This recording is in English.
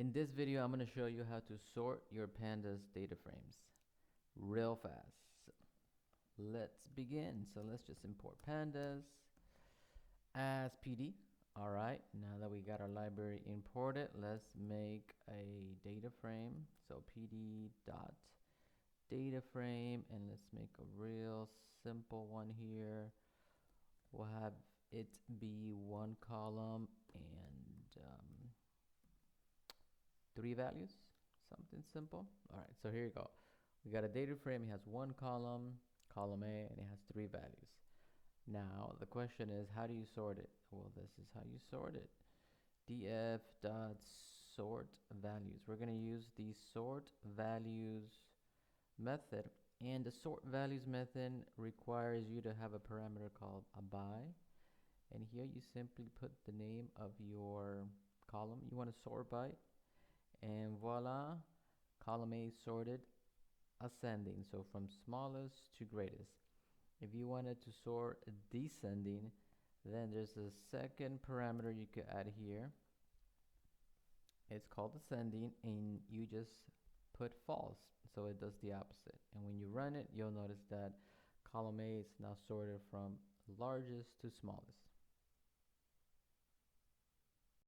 In this video, I'm going to show you how to sort your Pandas data frames real fast. Let's begin. So let's just import Pandas as PD. All right, now that we got our library imported, let's make a data frame. So pd.DataFrame, and let's make a real simple one here. We'll have it be one column and 3 values, something simple. All right, so here you go. We got a data frame. It has one column, column A, and it has 3 values. Now the question is, how do you sort it? Well, this is how you sort it. df.sort values. We're going to use the sort values method, and the sort values method requires you to have a parameter called a by, and here you simply put the name of your column you want to sort by, and voila, column A sorted ascending, so from smallest to greatest. If you wanted to sort descending, then there's a second parameter you could add here. It's called ascending, and you just put false, so it does the opposite. And when you run it, you'll notice that column A is now sorted from largest to smallest.